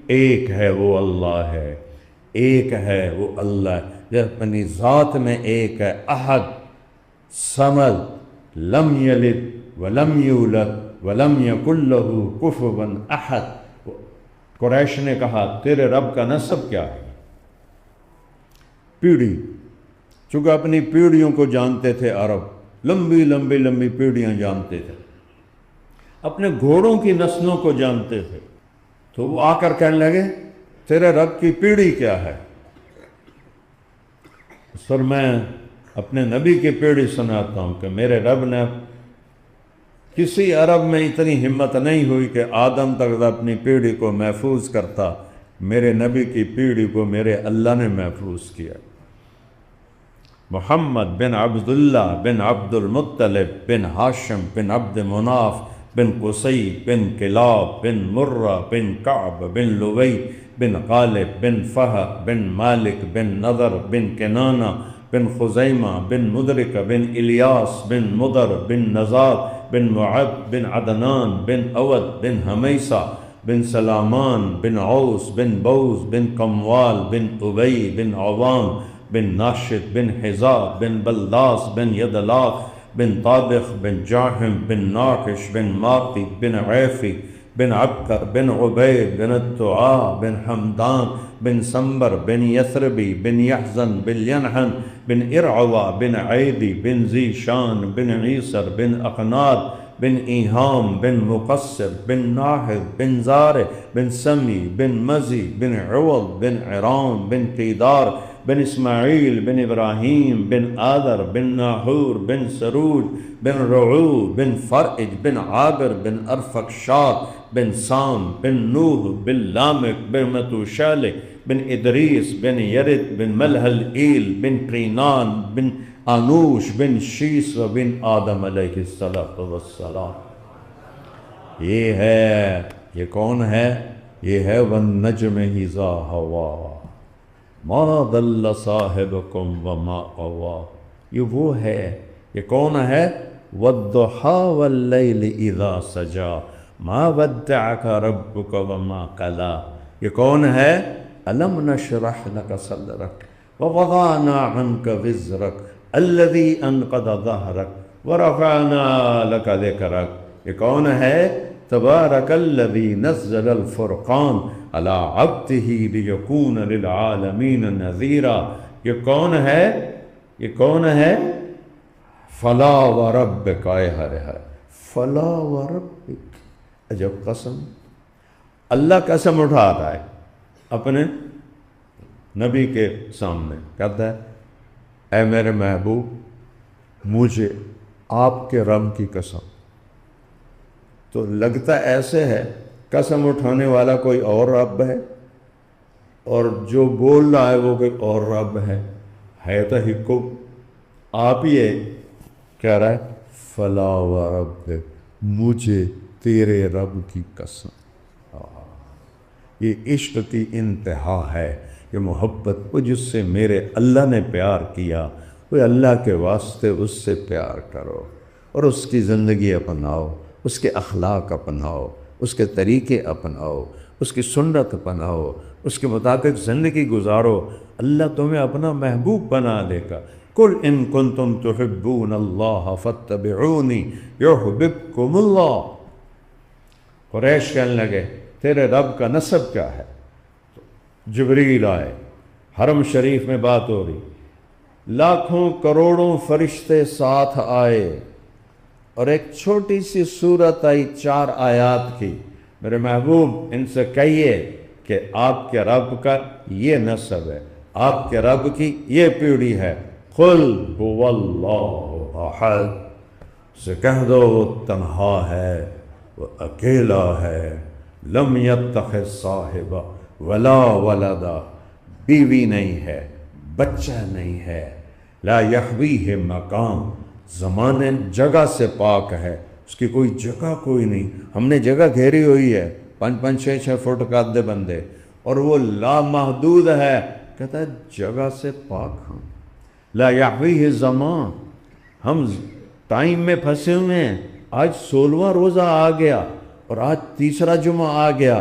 ایک ہے وہ اللہ ہے، ایک ہے وہ اللہ جو اپنی ذات میں ایک ہے، احد صمد لم یلد ولم یولد ولم یکن لہ کفوا احد۔ قریش نے کہا تیرے رب کا نسب کیا ہے؟ پیڑھی، چونکہ اپنی پیڑھیوں کو جانتے تھے عرب، لمبی لمبی لمبی پیڑھیاں جانتے تھے، اپنے گھوڑوں کی نسلوں کو جانتے تھے، تو وہ آ کر کہنے لگے تیرے رب کی پیڑھی کیا ہے؟ سر میں اپنے نبی کی پیڑھی سناتا ہوں کہ میرے رب نے کسی عرب میں اتنی ہمت نہیں ہوئی کہ آدم تک اپنی پیڑھی کو محفوظ کرتا، میرے نبی کی پیڑھی کو میرے اللہ نے محفوظ کیا۔ محمد بن عبداللہ بن عبد المطلب بن ہاشم بن عبد مناف بن قصی بن کلاب بن مرہ بن کعب بن لوی بن غالب بن فہد بن مالک بن نضر بن کنانہ بن خزیمہ بن مدرک بن الیاس بن مدر بن نزار بن معد بن عدنان بن اود بن حمیسہ بن سلامان بن عوس بن بوز بن قموال بن ابی بن عوام بن ناشد بن حزاب بن بلداس بن یدلاق بن طابخ بن جاحم بن ناقش بن ماقی بن عیفی بن عبکر بن عبید بن الدعاء بن حمدان بن سنبر بن یثربی بن یحزن بن ینحن بن ارعوا بن عیدی بن ذیشان بن عیسر بن اقناد بن ایہام بن مقصر بن ناحد بن زارع بن سمی بن مزی بن عوض بن عرام بن قیدار بن اسماعیل بن ابراہیم بن آدر بن ناحور بن سروج بن رعو بن فرج بن عابر بن ارفقشاد بن سام بن نوح بن لامک بن متوشالک بن ادریس بن یرد بن ملحل ایل بن قینان بن آنوش بن شیس و بن آدم علیہ السلام۔ یہ کون ہے؟ یہ ہے وَالنَّجْمِ إِذَا هَوَىٰ مَا ضَلَّ صَاحِبُكُمْ وَمَا غَوَىٰ۔ یہ وہ ہے، یہ کون ہے؟ وَالضُّحَىٰ وَاللَّيْلِ إِذَا سَجَىٰ مَا وَدَّعَكَ رَبُّكَ وَمَا قَلَىٰ۔ یہ کون ہے؟ أَلَمْ نَشْرَحْ لَكَ صَدْرَكَ وَوَضَعْنَا عَنْكَ وِزْرَكَ الَّذِي أَنقَضَ ظَهْرَكَ وَرَفَعْنَا لَكَ ذِكْرَكَ۔ یہ کون ہے؟ تبارک الذی نزل الفرقان علی عبدہ لیکون للعالمین نذیرا۔ یہ کون ہے؟ یہ کون ہے؟ فلا وربک، آئے ہائے ہائے، فلا وربک، عجب قسم۔ اللہ قسم اٹھا رہا ہے اپنے نبی کے سامنے، کہتا ہے اے میرے محبوب مجھے آپ کے رب کی قسم۔ تو لگتا ایسے ہے قسم اٹھانے والا کوئی اور رب ہے اور جو بول رہا ہے وہ کوئی اور رب ہے تو ہکو آپ ہی ہے، کہہ رہا ہے فلا وربک، مجھے تیرے رب کی قسم۔ یہ عشق کی انتہا ہے، یہ محبت، وہ جس سے میرے اللہ نے پیار کیا، وہ اللہ کے واسطے اس سے پیار کرو اور اس کی زندگی اپناؤ، اس کے اخلاق اپناؤ، اس کے طریقے اپناؤ، اس کی سنت اپناؤ، اس کے مطابق زندگی گزارو، اللہ تمہیں اپنا محبوب بنا دے گا۔ قل ان کنتم تحبون اللہ فاتبعونی یحببکم اللہ۔ قریش کہنے لگے تیرے رب کا نسب کیا ہے؟ جبریل آئے، حرم شریف میں بات ہو رہی، لاکھوں کروڑوں فرشتے ساتھ آئے اور ایک چھوٹی سی صورت آئی 4 آیات کی، میرے محبوب ان سے کہیے کہ آپ کے رب کا یہ نسب ہے، آپ کے رب کی یہ پیڑھی ہے۔ قل هو اللہ احد، سے کہہ دو وہ تنہا ہے، وہ اکیلا ہے، لم یتخذ صاحبہ ولا ولدا، بیوی نہیں ہے، بچہ نہیں ہے، لا یحویہ مقام، زمانے جگہ سے پاک ہے، اس کی کوئی جگہ کوئی نہیں، ہم نے جگہ گھیری ہوئی ہے 5-5 6-6 فٹ کا آدھے بندے، اور وہ لامحدود ہے، کہتا ہے جگہ سے پاک ہم، لا یحویہ زمان، ہم ٹائم میں پھنسے ہوئے ہیں، آج 16واں روزہ آ گیا اور آج تیسرا جمعہ آ گیا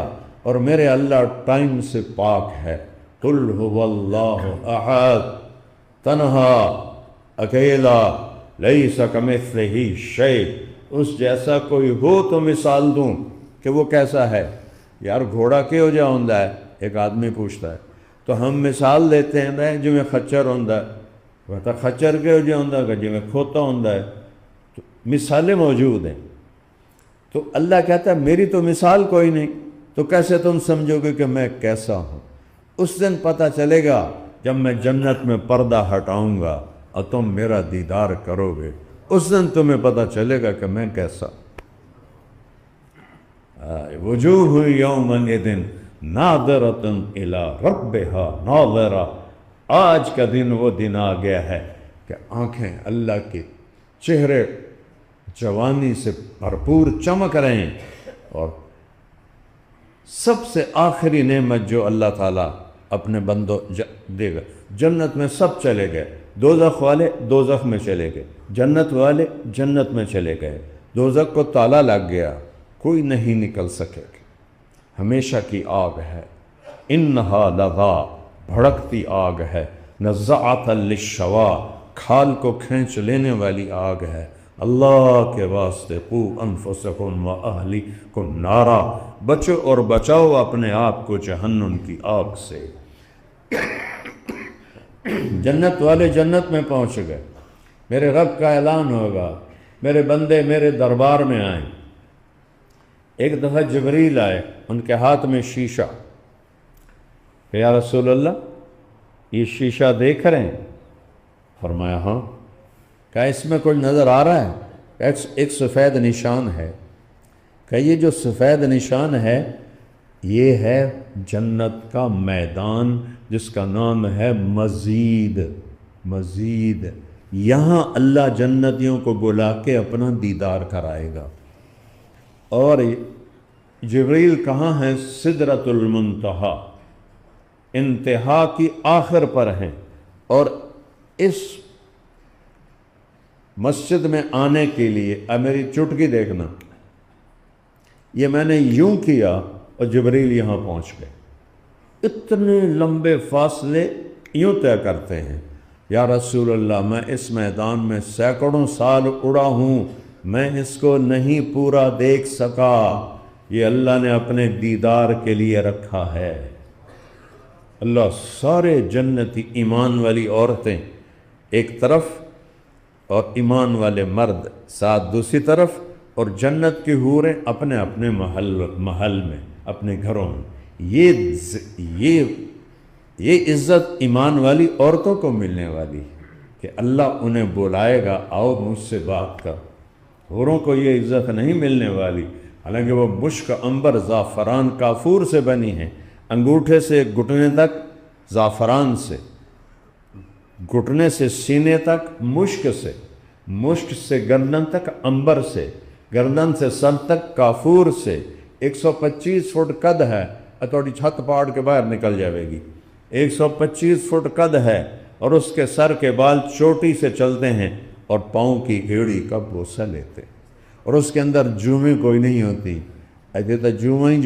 اور میرے اللہ ٹائم سے پاک ہے۔ قل هو اللہ احد، تنہا، اکیلا، لیس کمثلہ شیء، اس جیسا کوئی ہو تو مثال دوں کہ وہ کیسا ہے۔ یار گھوڑا کہو جہا ہوندا ہے، ایک آدمی پوچھتا ہے، تو ہم مثال دیتے ہیں بھائی جی میں خچر ہوندا ہے، وہ تو خچر کہو جہا ہوندا ہے جی میں کھوتا ہوندا ہے، تو مثالیں موجود ہیں۔ تو اللہ کہتا ہے میری تو مثال کوئی نہیں، تو کیسے تم سمجھو گے کہ میں کیسا ہوں؟ اس دن پتہ چلے گا جب میں جنت میں پردہ ہٹاؤں گا اور تم میرا دیدار کرو گے، اس دن تمہیں پتہ چلے گا کہ میں کیسا۔ وجوہ یومئذ ناظرۃ الی ربہا ناظرہ، آج کا دن وہ دن آ گیا ہے کہ آنکھیں اللہ کے چہرے جوانی سے بھرپور چمک رہے ہیں، اور سب سے آخری نعمت جو اللہ تعالیٰ اپنے بندوں دے گا، جنت میں سب چلے گئے، دوزخ والے دوزخ میں چلے گئے، جنت والے جنت میں چلے گئے، دوزخ کو تالا لگ گیا، کوئی نہیں نکل سکے گا، ہمیشہ کی آگ ہے۔ انہا لظا، بھڑکتی آگ ہے، نزاعۃ للشوا، کھال کو کھینچ لینے والی آگ ہے۔ اللہ کے واسطے قو انفسکم و اہلیکم نارا، بچو اور بچاؤ اپنے آپ کو جہنم کی آگ سے۔ جنت والے جنت میں پہنچ گئے، میرے رب کا اعلان ہوگا، میرے بندے میرے دربار میں آئیں۔ ایک دفعہ جبریل آئے، ان کے ہاتھ میں شیشہ، کہ یا رسول اللہ یہ شیشہ دیکھ رہے ہیں؟ فرمایا ہاں۔ کہا اس میں کوئی نظر آ رہا ہے؟ ایک سفید نشان ہے۔ کہ یہ جو سفید نشان ہے یہ ہے جنت کا میدان جس کا نام ہے مزید۔ مزید، یہاں اللہ جنتیوں کو بلا کے اپنا دیدار کرائے گا۔ اور جبریل کہاں ہیں؟ سدرۃ المنتہا، انتہا کی آخر پر ہیں، اور اس مسجد میں آنے کے لیے، اب میری چٹکی دیکھنا، یہ میں نے یوں کیا اور جبریل یہاں پہنچ گئے۔ اتنے لمبے فاصلے یوں طے کرتے ہیں، یا رسول اللہ میں اس میدان میں سینکڑوں سال اڑا ہوں، میں اس کو نہیں پورا دیکھ سکا، یہ اللہ نے اپنے دیدار کے لیے رکھا ہے۔ اللہ سارے جنتی ایمان والی عورتیں ایک طرف اور ایمان والے مرد ساتھ دوسری طرف، اور جنت کی حوریں اپنے اپنے محل میں، اپنے گھروں میں۔ یہ عزت ایمان والی عورتوں کو ملنے والی ہے کہ اللہ انہیں بلائے گا، آؤ مجھ سے بات کر۔ حوروں کو یہ عزت نہیں ملنے والی، حالانکہ وہ مشک، عنبر، زعفران، کافور سے بنی ہیں، انگوٹھے سے گھٹنے تک زعفران سے، گھٹنے سے سینے تک مشک سے، مشک سے گردن تک عنبر سے، گردن سے سر تک کافور سے۔ 125 فٹ قد ہے، تھوڑی چھت پاڑ کے باہر نکل جائے گی۔ 125 فٹ قد ہے، اور اس کے سر کے بال چوٹی سے چلتے ہیں، اور پاؤں کی ایڑی کا بوسہ لیتے ہیں، اور اس کے اندر جوئیں کوئی نہیں ہوتی، ایسے تو جوئیں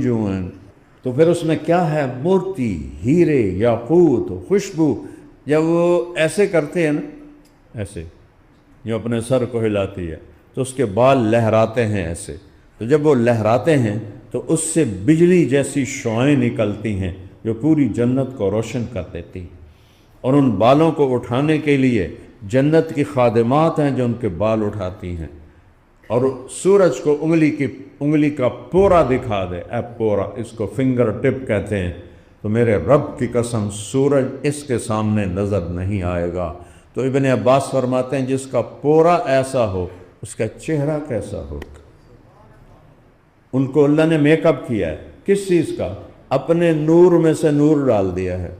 جوئیں۔ تو پھر اس میں کیا ہے؟ موتی، ہیرے، یاقوت، خوشبو۔ جب وہ ایسے کرتے ہیں نا، ایسے جو اپنے سر کو ہلاتی ہے، تو اس کے بال لہراتے ہیں ایسے، تو جب وہ لہراتے ہیں تو اس سے بجلی جیسی شعاعیں نکلتی ہیں جو پوری جنت کو روشن کر دیتی ہیں، اور ان بالوں کو اٹھانے کے لیے جنت کی خادمات ہیں جو ان کے بال اٹھاتی ہیں، اور سورج کو انگلی کا پورا دکھا دے، اے پورا، اس کو فنگر ٹپ کہتے ہیں، تو میرے رب کی قسم سورج اس کے سامنے نظر نہیں آئے گا۔ تو ابن عباس فرماتے ہیں جس کا پورا ایسا ہو اس کا چہرہ کیسا ہوگا۔ ان کو اللہ نے میک اپ کیا ہے، کس چیز کا؟ اپنے نور میں سے نور ڈال دیا ہے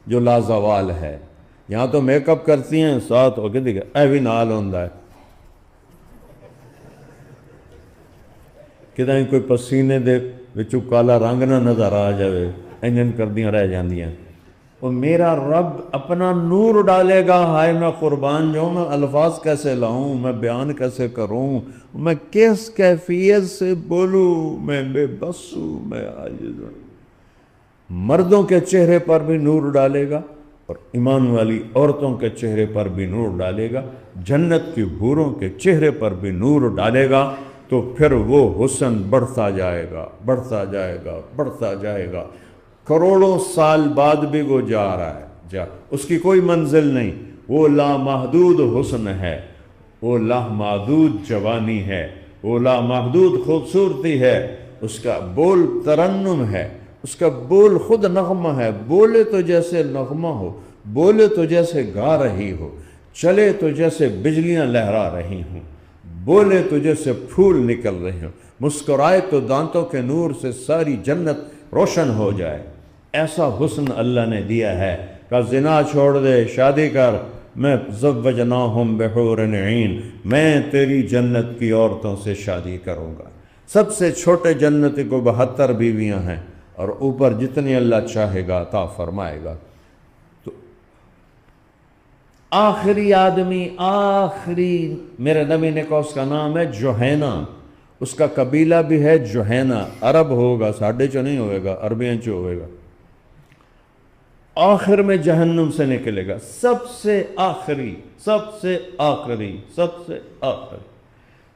جو لازوال ہے۔ یہاں تو میک اپ کرتی ہیں ساتھ ہو کے دیکھا اے بھی نال ہوندہ ہے، کہ کوئی پسینے دے وچوں کالا رنگ نہ نظر آ جائے، انجن کردیاں رہ جاندیاں۔ وہ میرا رب اپنا نور ڈالے گا. ہائے میں قربان جاؤں، میں الفاظ کیسے لاؤں، میں بیان کیسے کروں، میں کس کیفیت سے بولوں، میں بے بس ہوں، میں عاجز ہوں. مردوں کے چہرے پر بھی نور ڈالے گا اور ایمان والی عورتوں کے چہرے پر بھی نور ڈالے گا، جنت کی حوروں کے چہرے پر بھی نور ڈالے گا. تو پھر وہ حسن بڑھتا جائے گا، بڑھتا جائے گا، بڑھتا جائے گا. کروڑوں سال بعد بھی وہ جا رہا ہے، اس کی کوئی منزل نہیں. وہ لامحدود حسن ہے، وہ لامحدود جوانی ہے، وہ لامحدود خوبصورتی ہے. اس کا بول ترنم ہے، اس کا بول خود نغمہ ہے. بولے تو جیسے نغمہ ہو، بولے تو جیسے گا رہی ہو، چلے تو جیسے بجلیاں لہرا رہی ہوں، بولے تو جیسے پھول نکل رہے ہوں، مسکرائے تو دانتوں کے نور سے ساری جنت روشن ہو جائے. ایسا حسن اللہ نے دیا ہے کہ زنا چھوڑ دے، شادی کر. میں زوجناہم بحور عین، میں تیری جنت کی عورتوں سے شادی کروں گا. سب سے چھوٹے جنتی کو 72 بیویاں ہیں اور اوپر جتنی اللہ چاہے گا عطا فرمائے گا. تو آخری آدمی، آخری، میرے نبی نے کہا اس کا نام ہے جوہینہ. اس کا قبیلہ بھی ہے جوہینہ. عرب ہوگا، ساڈے چو نہیں ہوئے گا، عربیاں چو ہوئے گا. آخر میں جہنم سے نکلے گا، سب سے آخری، سب سے آخری، سب سے آخری.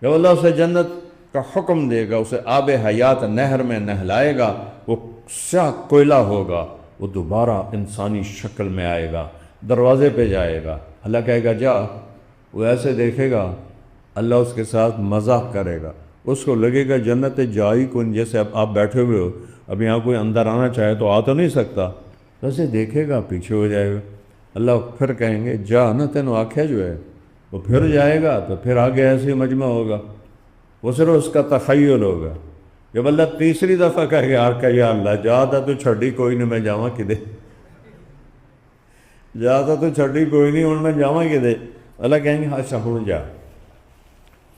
جب اللہ اسے جنت کا حکم دے گا، اسے آب حیات نہر میں نہلائے گا، وہ سیاہ کوئلہ ہوگا، وہ دوبارہ انسانی شکل میں آئے گا. دروازے پہ جائے گا، اللہ کہے گا جا. وہ ایسے دیکھے گا، اللہ اس کے ساتھ مزاح کرے گا. اس کو لگے گا جنت جا ہی کون، جیسے اب آپ بیٹھے ہوئے ہو، اب یہاں کوئی اندر آنا چاہے تو آ تو نہیں سکتا. ویسے دیکھے گا، پیچھے ہو جائے گا. اللہ پھر کہیں گے جا نا، تینوں آنکھیں جو ہے. وہ پھر جائے گا تو پھر آگے ایسے مجمع ہوگا. وہ صرف اس کا تخیل ہوگا. جب اللہ تیسری دفعہ کہے گا آ کہ یا اللہ جا تھا تو چھڑی کوئی نہیں، میں جاواں کدے، جا تھا تو چھڑی کوئی نہیں، ہوں میں جاواں کدے. اللہ کہیں گے اچھا ہوں جا.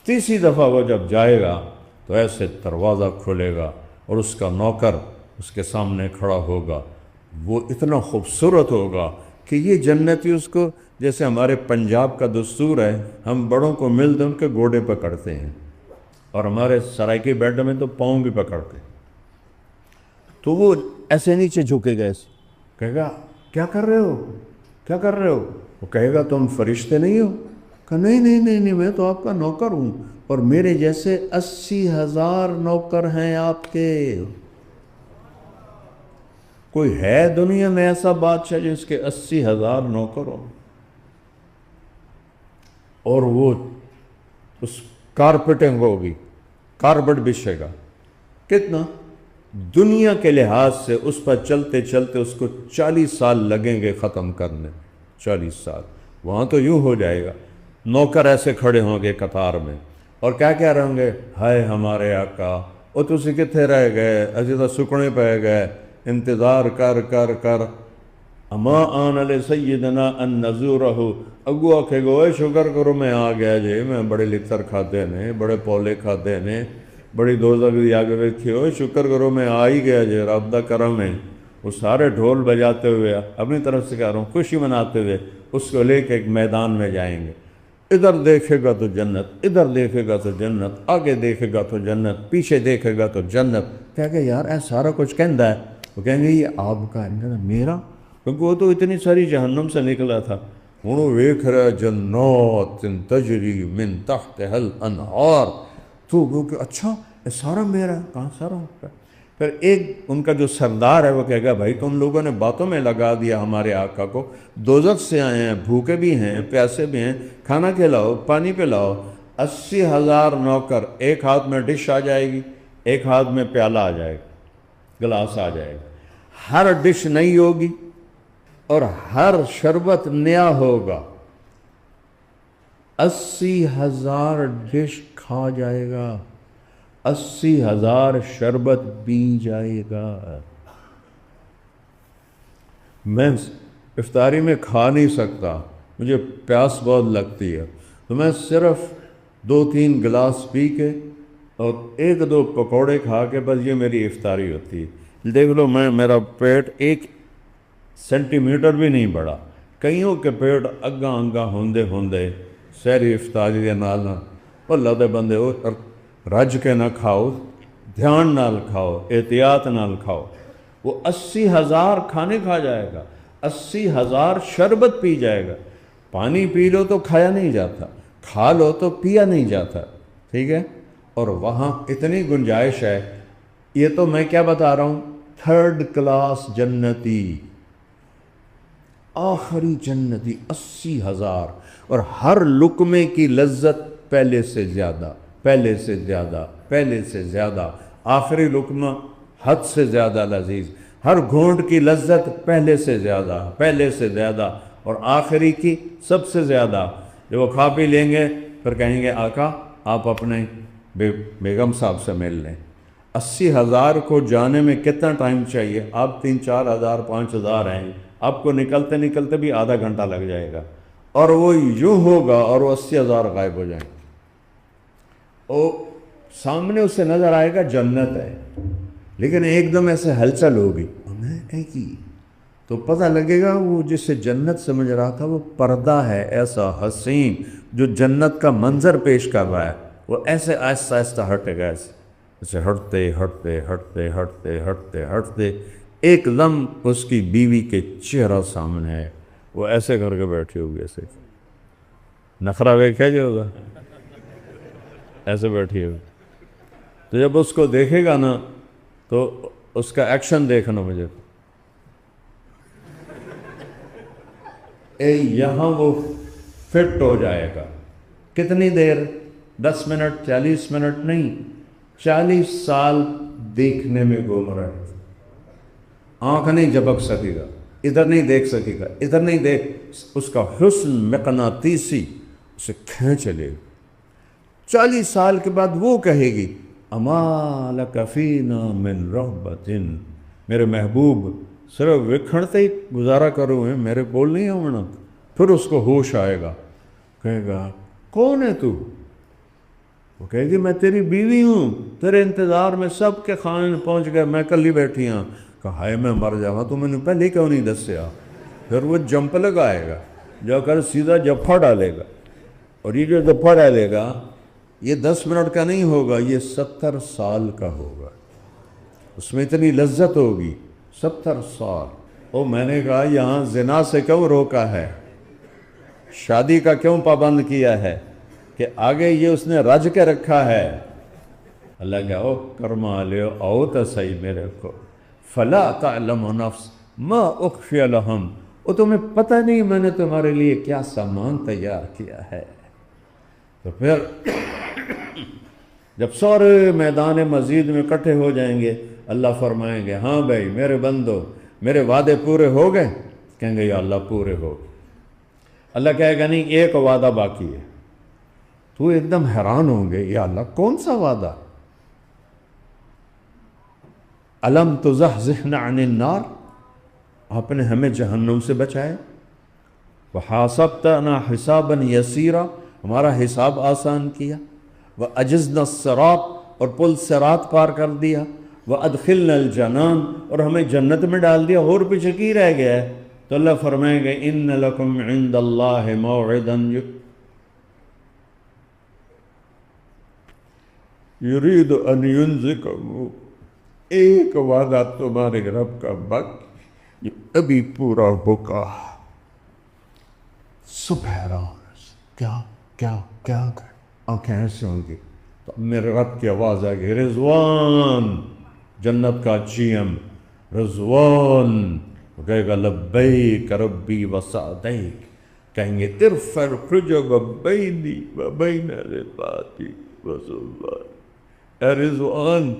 تیسری دفعہ وہ جب جائے گا تو ایسے دروازہ کھلے گا اور اس کا نوکر اس کے سامنے کھڑا ہوگا. وہ اتنا خوبصورت ہوگا کہ یہ جنتی اس کو، جیسے ہمارے پنجاب کا دستور ہے، ہم بڑوں کو ملتے ان کے گوڑے پکڑتے ہیں، اور ہمارے سرائکی بیڈ میں تو پاؤں بھی پکڑتے ہیں. تو وہ ایسے نیچے جھکے گا، ایسے کہے گا کیا کر رہے ہو، کیا کر رہے ہو. وہ کہے گا تم فرشتے نہیں ہو. کہ نہیں نہیں نہیں نہیں، میں تو آپ کا نوکر ہوں، اور میرے جیسے 80,000 نوکر ہیں آپ کے. کوئی ہے دنیا میں ایسا بادشاہ جس کے 80,000 نوکر ہوں؟ اور وہ اس کارپیٹنگ ہوگی، کارپٹ بچھے گا. کتنا دنیا کے لحاظ سے اس پر چلتے چلتے اس کو 40 سال لگیں گے ختم کرنے. 40 سال. وہاں تو یوں ہو جائے گا، نوکر ایسے کھڑے ہوں گے قطار میں اور کیا کہہ رہے ہوں گے، ہائے ہمارے آقا، وہ تسی کتنے رہ گئے، اسی تو سکنے پہ گئے، انتظار کر کر کر. اما آن علی سیدنا ان نزورہ. اگو آکھے گو اے شکر کرو میں آ گیا جی، میں بڑے لتر کھاتے نے، بڑے پولے کھاتے نے، بڑی دوزخ دی آگے ویکھی ہوئے، شکر کرو میں آ ہی گیا جی، رب دا کرم ہے. وہ سارے ڈھول بجاتے ہوئے اپنی طرف سے کہہ رہا ہوں، خوشی مناتے ہوئے اس کو لے کے ایک میدان میں جائیں گے. ادھر دیکھے گا تو جنت، ادھر دیکھے گا تو جنت، آگے دیکھے گا تو جنت، پیچھے دیکھے گا تو جنت. کہہ کہ یار اے سارا کچھ کہندا ہے. وہ کہیں گے یہ آپ کا ہے، میرا، کیونکہ وہ تو اتنی ساری جہنم سے نکلا تھا. ہوں وہ ویکھ رہا جنات تجری من تحتها الانہار. تو وہ کہ اچھا یہ سارا میرا ہے، کہاں سارا ہوتا ہے. پھر ایک ان کا جو سردار ہے وہ کہے گا بھائی تم لوگوں نے باتوں میں لگا دیا ہمارے آقا کو، دوزخ سے آئے ہیں، بھوکے بھی ہیں، پیاسے بھی ہیں، کھانا کھلاؤ، پانی پلاؤ. 80,000 نوکر، ایک ہاتھ میں ڈش آ جائے گی، ایک ہاتھ میں پیالہ آ جائے گا، گلاس آ جائے گا. ہر ڈش نئی ہوگی اور ہر شربت نیا ہوگا. 80,000 ڈش کھا جائے گا، 80,000 شربت پی جائے گا. میں افطاری میں کھا نہیں سکتا، مجھے پیاس بہت لگتی ہے، تو میں صرف 2-3 گلاس پی کے اور 1-2 پکوڑے کھا کے بس یہ میری افطاری ہوتی ہے. دیکھ لو میں، میرا پیٹ ایک سینٹی میٹر بھی نہیں بڑھا. کئیوں کے پیٹ اگاں انگاں ہوندے ہوندے سحری افطاری کے نال اللہ دے بندے رج کے نہ کھاؤ، دھیان نال کھاؤ، احتیاط نال کھاؤ. وہ 80,000 کھانے کھا جائے گا، 80,000 شربت پی جائے گا. پانی پی لو تو کھایا نہیں جاتا، کھا لو تو پیا نہیں جاتا. ٹھیک ہے. اور وہاں اتنی گنجائش ہے. یہ تو میں کیا بتا رہا ہوں، 3rd کلاس جنتی، آخری جنتی، 80,000. اور ہر لقمے کی لذت پہلے سے زیادہ، پہلے سے زیادہ، پہلے سے زیادہ. آخری لقمہ حد سے زیادہ لذیذ. ہر گھونٹ کی لذت پہلے سے زیادہ، پہلے سے زیادہ، اور آخری کی سب سے زیادہ. جب وہ کھا پی لیں گے پھر کہیں گے آقا آپ اپنے بیگم صاحب سے مل لیں. 80,000 کو جانے میں کتنا ٹائم چاہیے؟ آپ 3-4 ہزار 5 ہزار ہیں، آپ کو نکلتے نکلتے بھی آدھا گھنٹہ لگ جائے گا. اور وہ یوں ہوگا اور وہ 80,000 غائب ہو جائیں گے. اور سامنے اسے نظر آئے گا جنت ہے، لیکن ایک دم ایسے ہلچل ہوگی کی تو پتہ لگے گا وہ جسے جنت سمجھ رہا تھا وہ پردہ ہے ایسا حسین جو جنت کا منظر پیش کر رہا ہے. وہ ایسے آہستہ آہستہ ہٹے گا، ایسے ہٹتے ہٹتے ہٹتے ہٹتے ہٹتے ہٹتے ایک دم اس کی بیوی کے چہرہ سامنے ہے. وہ ایسے کر کے بیٹھی ہوگی، ایسے نخرہ ویکھا جو ہوگا، ایسے بیٹھی ہوگی. تو جب اس کو دیکھے گا نا تو اس کا ایکشن دیکھنا مجھے. یہاں وہ فٹ ہو جائے گا. کتنی دیر؟ 10 منٹ، 40 منٹ نہیں، 40 سال دیکھنے میں گم رہا ہے. آنکھ نہیں جھپک سکے گا، ادھر نہیں دیکھ سکے گا، ادھر نہیں دیکھ. اس کا حسن مقناطیسی اسے کھینچ لے گا. 40 سال کے بعد وہ کہے گی اما لک فینا من رغبت، میرے محبوب صرف وکھڑتے ہی گزارا کرو ہیں، میرے بول نہیں ہونا. پھر اس کو ہوش آئے گا، کہے گا کون ہے تو؟ وہ کہے گی میں تیری بیوی ہوں، تیرے انتظار میں سب کے خانے پہنچ گئے، میں کل ہی بیٹھی ہوں. کہا ہائے میں مر جاؤں، تو میں نے پہلے کیوں نہیں دسیا؟ پھر وہ جمپ لگائے گا، جا کر سیدھا جفا ڈالے گا. اور یہ جو جفا ڈالے گا یہ 10 منٹ کا نہیں ہوگا، یہ 70 سال کا ہوگا. اس میں اتنی لذت ہوگی. 70 سال. او میں نے کہا یہاں زنا سے کیوں روکا ہے، شادی کا کیوں پابند کیا ہے، کہ آگے یہ اس نے رج کے رکھا ہے. اللہ کہا او کرما لے او تو صحیح میرے کو. فلا تعلم نفس ما اخفی لہم، وہ تمہیں پتہ نہیں میں نے تمہارے لیے کیا سامان تیار کیا ہے. تو پھر جب سارے میدان مزید میں اکٹھے ہو جائیں گے اللہ فرمائیں گے ہاں بھائی میرے بندو میرے وعدے پورے ہو گئے؟ کہیں گے یا اللہ پورے ہو گئے. اللہ کہے گا نہیں ایک وعدہ باقی ہے. تو ایک دم حیران ہوں گے یا اللہ کون سا وعدہ؟ الم تزحزحنا عن النار، آپ نے ہمیں جہنم سے بچائے. وحاسبتنا حسابا یسیرا، ہمارا حساب آسان کیا. وَأَجِزْنَا الصِّرَاطَ، اور پل صراط پار کر دیا. وَأَدْخِلْنَا الْجَنَانَ، اور ہمیں جنت میں ڈال دیا. اور پیچھے کی رہ گیا ہے؟ تو اللہ فرمائیں گے إِنَّ لَكُمْ عِنْدَ اللَّهِ مَوْعِدًا يُرِيدُ أَنْ يُنْزِكَكُمْ، ایک وعدہ تمہارے رب کا وقت یہ ابھی پورا ہوگا. سبحان کیا کیا کیا آنکھیں ایسے ہوں گی تو میرے رب کی آواز آئے گی رضوان، جنت کا جی ایم رضوان. وہ کہے گا لبیک ربی وسعدیک، کہیں گے ارفع الحجب بینی وبین عبادی وسلمان. اے رضوان،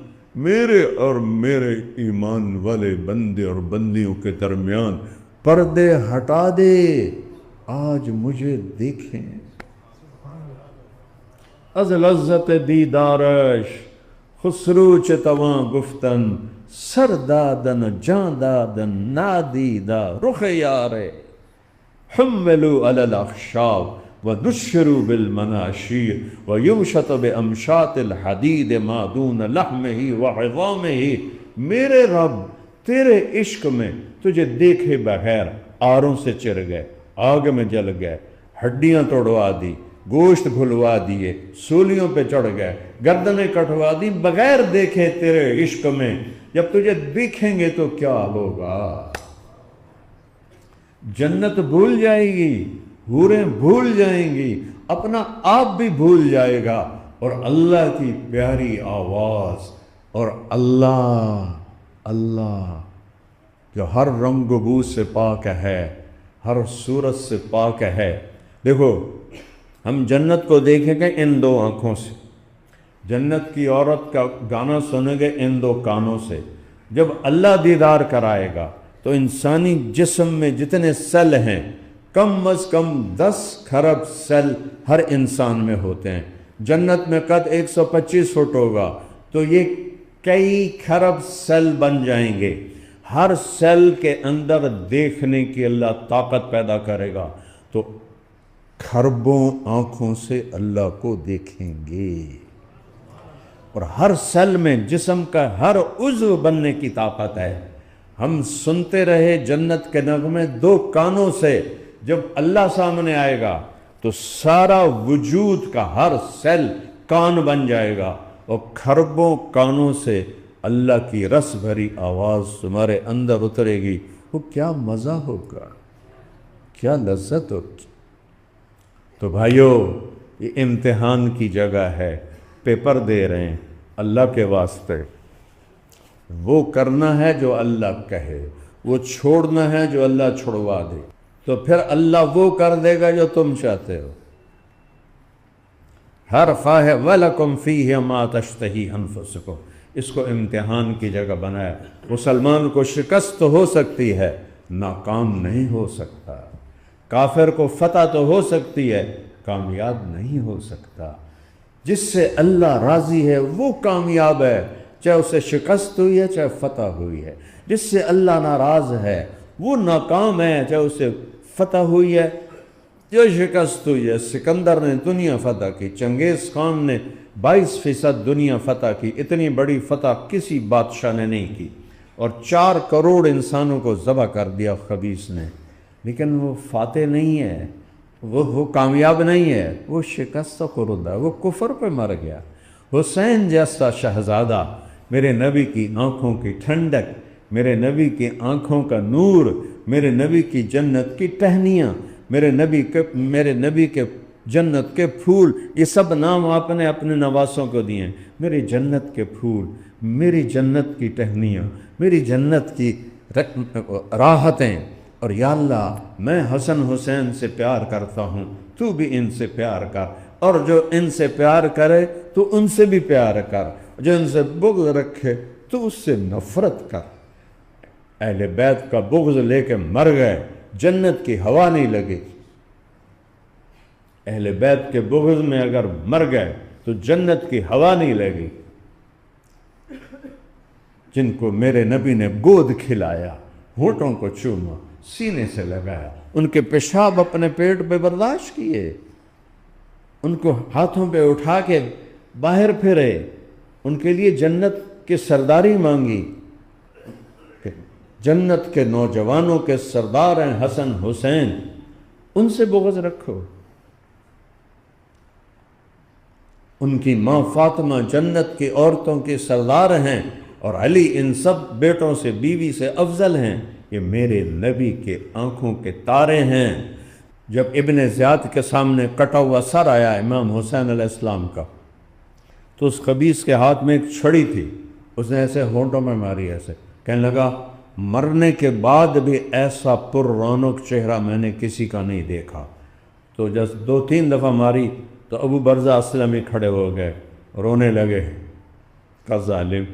میرے اور میرے ایمان والے بندے اور بندیوں کے درمیان پردے ہٹا دے، آج مجھے دیکھیں. از لذت دیدارش خسرو چتواں گفتن، سر دادن جان دادن نادیدہ رخ یارے. حملوا علی الاخشاب ونشروا بالمناشیر ویمشط بامشاط الحدید ما دون لحمہ وعظامہ. میرے رب تیرے عشق میں تجھے دیکھے بغیر آروں سے چر گئے، آگ میں جل گئے، ہڈیاں توڑوا دی، گوشت گھلوا دیے، سولیوں پہ چڑھ گئے، گردنیں کٹوا دی بغیر دیکھے تیرے عشق میں۔ جب تجھے دیکھیں گے تو کیا ہوگا؟ جنت بھول جائے گی، حوریں بھول جائیں گی، اپنا آپ بھی بھول جائے گا، اور اللہ کی پیاری آواز، اور اللہ جو ہر رنگ و بو سے پاک ہے، ہر صورت سے پاک ہے۔ دیکھو ہم جنت کو دیکھیں گے ان دو آنکھوں سے، جنت کی عورت کا گانا سنیں گے ان دو کانوں سے۔ جب اللہ دیدار کرائے گا تو انسانی جسم میں جتنے سیل ہیں کم از کم 10 کھرب سیل ہر انسان میں ہوتے ہیں۔ جنت میں قد 125 فٹ ہوگا تو یہ کئی کھرب سیل بن جائیں گے۔ ہر سیل کے اندر دیکھنے کی اللہ طاقت پیدا کرے گا، تو کھربوں آنکھوں سے اللہ کو دیکھیں گے، اور ہر سیل میں جسم کا ہر عضو بننے کی طاقت ہے۔ ہم سنتے رہے جنت کے نغمے 2 کانوں سے، جب اللہ سامنے آئے گا تو سارا وجود کا ہر سیل کان بن جائے گا، اور کھربوں کانوں سے اللہ کی رس بھری آواز تمہارے اندر اترے گی۔ وہ کیا مزہ ہوگا، کیا لذت ہوگی۔ تو بھائیو، یہ امتحان کی جگہ ہے، پیپر دے رہے ہیں اللہ کے واسطے۔ وہ کرنا ہے جو اللہ کہے، وہ چھوڑنا ہے جو اللہ چھڑوا دے، تو پھر اللہ وہ کر دے گا جو تم چاہتے ہو۔ ہر خواہ وَلَكُمْ فِيهِ مَا تَشْتَهِي أَنفُسُكُمْ، اس کو امتحان کی جگہ بنایا۔ مسلمان کو شکست ہو سکتی ہے، ناکام نہیں ہو سکتا۔ کافر کو فتح تو ہو سکتی ہے، کامیاب نہیں ہو سکتا۔ جس سے اللہ راضی ہے وہ کامیاب ہے، چاہے اسے شکست ہوئی ہے چاہے فتح ہوئی ہے۔ جس سے اللہ ناراض ہے وہ ناکام ہے، چاہے اسے فتح ہوئی ہے جو شکست ہوئی ہے۔ سکندر نے دنیا فتح کی، چنگیز خان نے 22% دنیا فتح کی، اتنی بڑی فتح کسی بادشاہ نے نہیں کی، اور 4 کروڑ انسانوں کو ذبح کر دیا خبیث نے، لیکن وہ فاتح نہیں ہے، وہ کامیاب نہیں ہے، وہ شکست خوردہ، وہ کفر پہ مر گیا۔ حسین جیسا شہزادہ، میرے نبی کی آنکھوں کی ٹھنڈک، میرے نبی کی آنکھوں کا نور، میرے نبی کی جنت کی ٹہنیاں، میرے نبی کے جنت کے پھول، یہ سب نام آپ نے اپنے نواسوں کو دیے ہیں۔ میری جنت کے پھول، میری جنت کی ٹہنیاں، میری جنت کی راحتیں، اور یا اللہ میں حسن حسین سے پیار کرتا ہوں، تو بھی ان سے پیار کر، اور جو ان سے پیار کرے تو ان سے بھی پیار کر، جو ان سے بغض رکھے تو اس سے نفرت کر۔ اہل بیت کا بغض لے کے مر گئے، جنت کی ہوا نہیں لگی۔ اہل بیت کے بغض میں اگر مر گئے تو جنت کی ہوا نہیں لگی۔ جن کو میرے نبی نے گود کھلایا، ہونٹوں کو چوما، سینے سے لگایا، ان کے پیشاب اپنے پیٹ پہ برداشت کیے، ان کو ہاتھوں پہ اٹھا کے باہر پھرے، ان کے لیے جنت کی سرداری مانگی۔ جنت کے نوجوانوں کے سردار ہیں حسن حسین، ان سے بغض رکھو۔ ان کی ماں فاطمہ جنت کی عورتوں کے سردار ہیں، اور علی ان سب بیٹوں سے، بیوی سے افضل ہیں۔ یہ میرے نبی کے آنکھوں کے تارے ہیں۔ جب ابن زیاد کے سامنے کٹا ہوا سر آیا امام حسین علیہ السلام کا، تو اس خبیث کے ہاتھ میں ایک چھڑی تھی، اس نے ایسے ہونٹوں میں ماری، ایسے کہنے لگا مرنے کے بعد بھی ایسا پر رونق چہرہ میں نے کسی کا نہیں دیکھا۔ تو جب 2-3 دفعہ ماری تو ابو برزہ اسلمی کھڑے ہو گئے، رونے لگے، کہ ظالم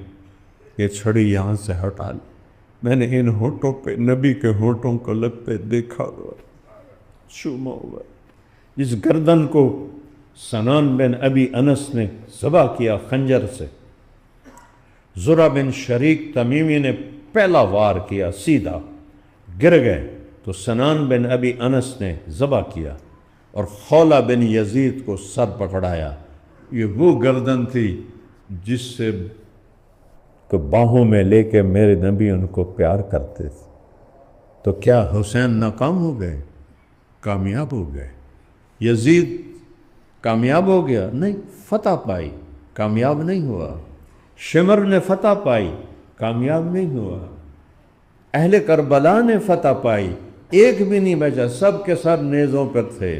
یہ چھڑی یہاں سے ہٹا لی، میں نے ان ہونٹوں پہ نبی کے ہونٹوں کو لگتے دیکھا ہوا، چوما ہوا۔ جس گردن کو سنان بن ابی انس نے ذبح کیا خنجر سے، زرہ بن شریک تمیمی نے پہلا وار کیا، سیدھا گر گئے، تو سنان بن ابی انس نے ذبح کیا، اور خولہ بن یزید کو سر پکڑایا۔ یہ وہ گردن تھی جس سے کہ باہوں میں لے کے میرے نبی ان کو پیار کرتے تھے۔ تو کیا حسین ناکام ہو گئے؟ کامیاب ہو گئے۔ یزید کامیاب ہو گیا؟ نہیں، فتح پائی، کامیاب نہیں ہوا۔ شمر نے فتح پائی، کامیاب نہیں ہوا۔ اہل کربلا نے فتح پائی، ایک بھی نہیں بچا، سب کے سر نیزوں پر تھے۔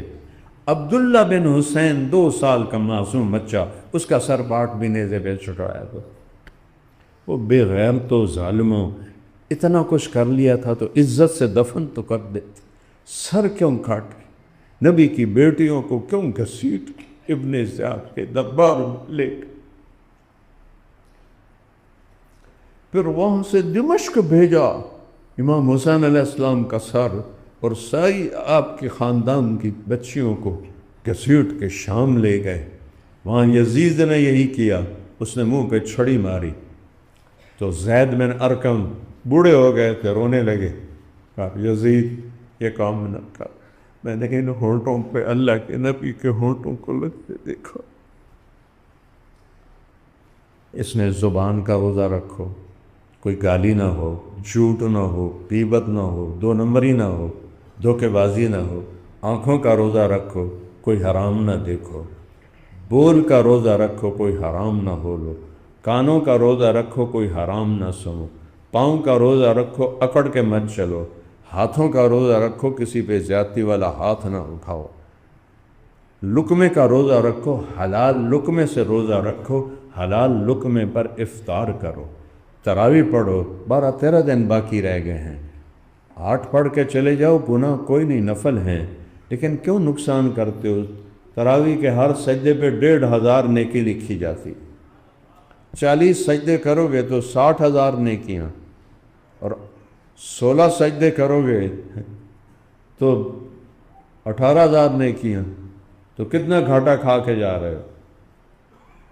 عبداللہ بن حسین 2 سال کا معصوم بچہ، اس کا سر پاٹ بھی نیزے پہ چھٹایا تھا۔ وہ بے غیرتوں ظالموں، اتنا کچھ کر لیا تھا تو عزت سے دفن تو کر دیتے، سر کیوں کاٹے؟ نبی کی بیٹیوں کو کیوں گھسیٹ کے ابن زیاد کے دربار میں لے کے پھر وہاں سے دمشق بھیجا؟ امام حسین علیہ السلام کا سر اور ساری آپ کے خاندان کی بچیوں کو گھسیٹ کے شام لے گئے۔ وہاں یزید نے یہی کیا، اس نے منہ پہ چھڑی ماری تو زید بن ارکم بوڑھے ہو گئے تھے، رونے لگے، کہا یزید یہ کام نہ کر۔ میں نے ان ہونٹوں پہ اللہ کے نبی کے ہونٹوں کو لگتے دیکھا۔ اس نے زبان کا روزہ رکھو، کوئی گالی نہ ہو، جھوٹ نہ ہو، غیبت نہ ہو، 2 نمبری نہ ہو، دھوکے بازی نہ ہو۔ آنکھوں کا روزہ رکھو، کوئی حرام نہ دیکھو۔ بول کا روزہ رکھو، کوئی حرام نہ بولو۔ کانوں کا روزہ رکھو، کوئی حرام نہ سنو۔ پاؤں کا روزہ رکھو، اکڑ کے مت چلو۔ ہاتھوں کا روزہ رکھو، کسی پہ زیادتی والا ہاتھ نہ اٹھاؤ۔ لقمے کا روزہ رکھو، حلال لقمے سے روزہ رکھو، حلال لقمے پر افطار کرو۔ تراویح پڑھو، 12-13 دن باقی رہ گئے ہیں، 8 پڑھ کے چلے جاؤ، گناہ کوئی نہیں، نفل ہیں، لیکن کیوں نقصان کرتے ہو؟ تراویح کے ہر سجدے پہ 1500 نیکی لکھی جاتی، 40 سجدے کرو گے تو 60,000 نیکیاں، اور 16 سجدے کرو گے تو 18,000 نیکیاں، تو کتنا گھاٹا کھا کے جا رہے ہو؟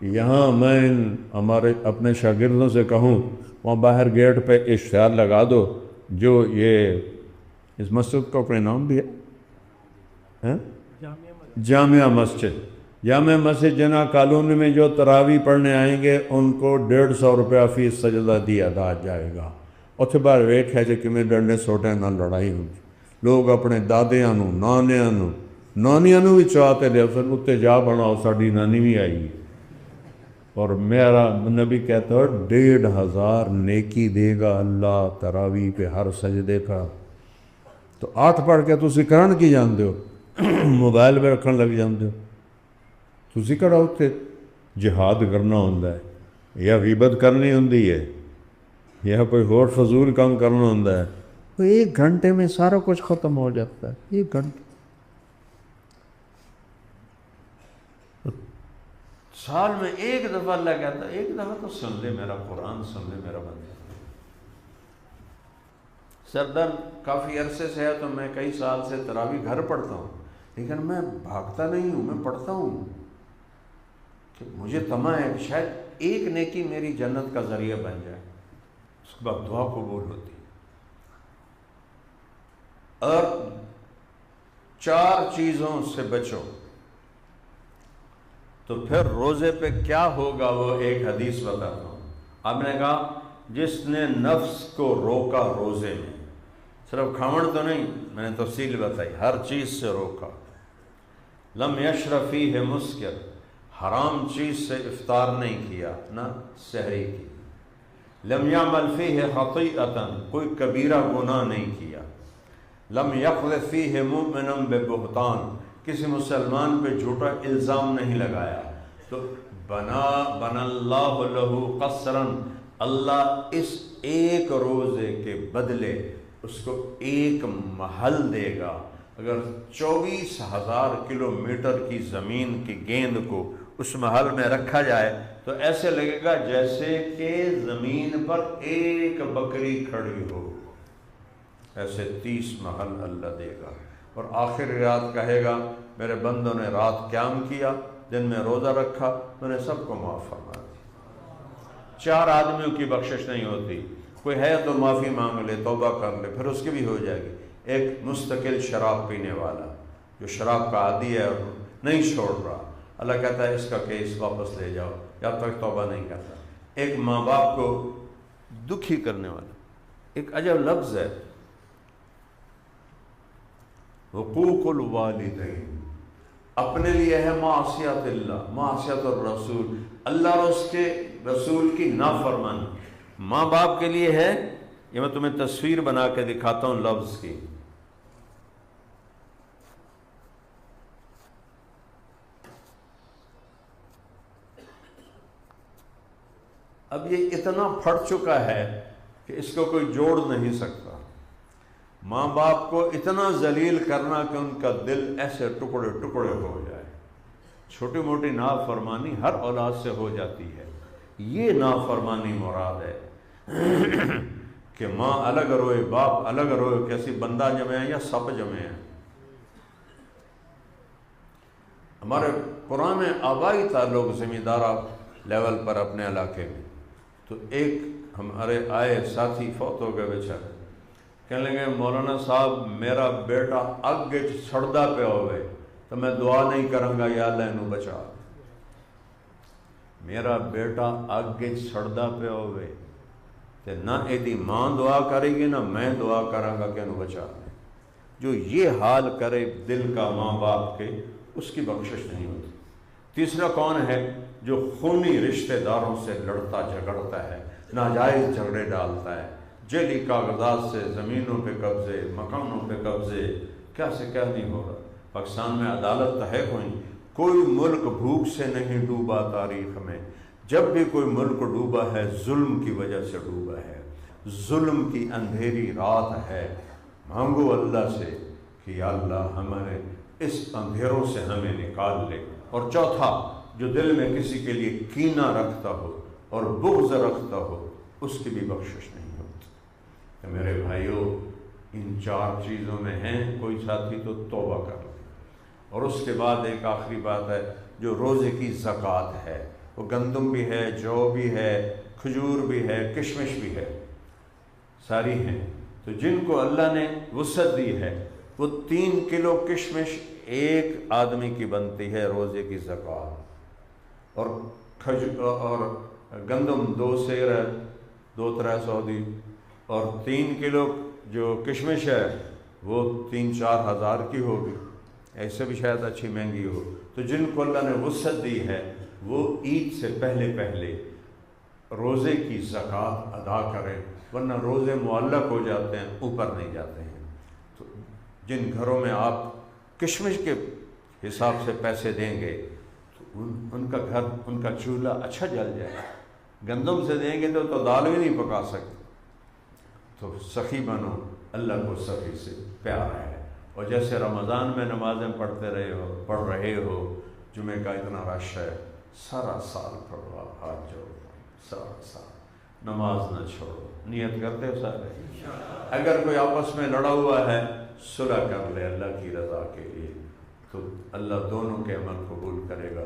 یہاں میں ہمارے اپنے شاگردوں سے کہوں، وہاں باہر گیٹ پہ اشتہار لگا دو، جو یہ اس مسجد کو اپنے نام بھی ہے جامعہ مسجد جنا کالونی میں جو تراویح پڑھنے آئیں گے ان کو 150 روپیہ فیس سجدہ دیا جائے گا۔ اتھے باہر ویک ہے جے کہ میں ڈنڈے سوٹے نہ لڑائی ہوگی، لوگ اپنے دادیاں نو، نانیاں نو، نانیاں نو بھی چاہتے لے اسن اتنے جا بناؤ، ساڑی نانی بھی آئی، اور میرا نبی کہتا ہے 1500 نیکی دے گا اللہ تراویح پہ ہر سجدے کا۔ تو 8 پڑھ کے تسی کرن کی جاندے ہو؟ موبائل پہ رکھن لگ جاندے ہو؟ تسی کہڑا اتنے جہاد کرنا ہوندہ ہے، یا غیبت کرنی ہوندی ہے، یا کوئی اور فضول کام کرنا ہوندہ ہے؟ تو 1 گھنٹے میں سارا کچھ ختم ہو جاتا ہے، 1 گھنٹے، سال میں 1 دفعہ اللہ کہتا ہے 1 دفعہ تو سن لے میرا قرآن، سن لے میرا بندہ۔ سردر کافی عرصے سے ہے تو میں کئی سال سے تراویح گھر پڑھتا ہوں، لیکن میں بھاگتا نہیں ہوں، میں پڑھتا ہوں کہ مجھے طمع ہے کہ شاید 1 نیکی میری جنت کا ذریعہ بن جائے، اس کے بعد دعا قبول ہوتی ہے۔ اور 4 چیزوں سے بچو، تو پھر روزے پہ کیا ہوگا وہ ایک حدیث بتاتا ہوں۔ آپ نے کہا جس نے نفس کو روکا روزے میں، صرف کھاون تو نہیں، میں نے تفصیل بتائی، ہر چیز سے روکا، لم یشرب فیہ مسکر، حرام چیز سے افطار نہیں کیا، نہ سحری کی، لم یعمل فیہ خطیئۃ، کوئی کبیرہ گناہ نہیں کیا، لم یقذف فیہ مؤمنا ببہتان، کسی مسلمان پہ جھوٹا الزام نہیں لگایا، تو بنا اللہ لہ قصرا، اللہ اس ایک روزے کے بدلے اس کو 1 محل دے گا۔ اگر 24,000 کلومیٹر کی زمین کی گیند کو اس محل میں رکھا جائے تو ایسے لگے گا جیسے کہ زمین پر 1 بکری کھڑی ہو، ایسے 30 محل اللہ دے گا۔ اور آخر رات کہے گا میرے بندوں نے رات قیام کیا، دن میں روزہ رکھا، تو نے سب کو معاف فرما دیا۔ 4 آدمیوں کی بخشش نہیں ہوتی، کوئی ہے تو معافی مانگ لے، توبہ کر لے، پھر اس کی بھی ہو جائے گی۔ ایک مستقل شراب پینے والا جو شراب کا عادی ہے اور نہیں چھوڑ رہا، اللہ کہتا ہے اس کا کیس واپس لے جاؤ جب تک توبہ نہیں کرتا۔ ایک ماں باپ کو دکھی کرنے والا، ایک عجب لفظ ہے حقوق الوالدین، اپنے لیے ہے معصیت اللہ، معصیت الرسول، اللہ اور اس کے رسول کی نافرمانی، ماں باپ کے لیے ہے، یہ میں تمہیں تصویر بنا کے دکھاتا ہوں لفظ کی، اب یہ اتنا پھٹ چکا ہے کہ اس کو کوئی جوڑ نہیں سکتا، ماں باپ کو اتنا ذلیل کرنا کہ ان کا دل ایسے ٹکڑے ٹکڑے ہو جائے، چھوٹی موٹی نافرمانی ہر اولاد سے ہو جاتی ہے، یہ نافرمانی مراد ہے کہ ماں الگ روئے باپ الگ روئے، کیسی بندہ جمے ہیں یا سب جمے ہیں۔ ہمارے پرانے آبائی تعلق زمیندارہ لیول پر اپنے علاقے میں، تو ایک ہمارے آئے ساتھی فوت ہو گئے بیچارے، کہنے لگے مولانا صاحب میرا بیٹا اگ سڑدا پہ ہوئے تو میں دعا نہیں کروں گا یا اللہ انہوں بچا، میرا بیٹا اگ سڑدا پہ ہوئے تو نہ ایدی ماں دعا کرے گی نہ میں دعا کراں گا کہ انہوں بچا، جو یہ حال کرے دل کا ماں باپ کے، اس کی بخشش نہیں ہوتی۔ تیسرا کون ہے؟ جو خونی رشتہ داروں سے لڑتا جھگڑتا ہے، ناجائز جھگڑے ڈالتا ہے، جعلی کاغذات سے زمینوں پہ قبضے، مکانوں پہ قبضے، کیا سے کیا نہیں ہو رہا۔ پاکستان میں عدالت ہے کوئی ملک بھوک سے نہیں ڈوبا تاریخ میں، جب بھی کوئی ملک ڈوبا ہے ظلم کی وجہ سے ڈوبا ہے، ظلم کی اندھیری رات ہے، مانگو اللہ سے کہ یا اللہ ہمارے اس اندھیروں سے ہمیں نکال لے۔ اور چوتھا، جو دل میں کسی کے لیے کینہ رکھتا ہو اور بغض رکھتا ہو، اس کی بھی بخشش نہیں ہوتی۔ کہ میرے بھائیوں، ان چار چیزوں میں ہیں، کوئی ساتھی تو توبہ کر لے۔ اور اس کے بعد ایک آخری بات ہے، جو روزے کی زکوٰۃ ہے، وہ گندم بھی ہے، جو بھی ہے، کھجور بھی ہے، کشمش بھی ہے، ساری ہیں۔ تو جن کو اللہ نے وسعت دی ہے، وہ 3 کلو کشمش ایک آدمی کی بنتی ہے روزے کی زکوٰۃ، اور گندم 2 سیر ہے، 2-3 دی، اور 3 کلو جو کشمش ہے وہ 3-4 ہزار کی ہوگی، ایسے بھی شاید اچھی مہنگی ہو۔ تو جن کو اللہ نے وسعت دی ہے وہ عید سے پہلے روزے کی زکوٰۃ ادا کریں، ورنہ روزے معلق ہو جاتے ہیں، اوپر نہیں جاتے ہیں۔ تو جن گھروں میں آپ کشمش کے حساب سے پیسے دیں گے تو ان کا گھر، ان کا چولہا اچھا جل جائے گا۔ گندم سے دیں گے تو دال بھی نہیں پکا سکتے۔ تو سخی بنو، اللہ کو سخی سے پیار ہے۔ اور جیسے رمضان میں نمازیں پڑھ رہے ہو، جمعہ کا اتنا رش ہے، سارا سال پڑھو، آپ ہاتھ جوڑو، سارا سال نماز نہ چھوڑو، نیت کرتے ہو سارے؟ اگر کوئی آپس میں لڑا ہوا ہے، صلح کر لے اللہ کی رضا کے لیے، تو اللہ دونوں کے عمل قبول کرے گا۔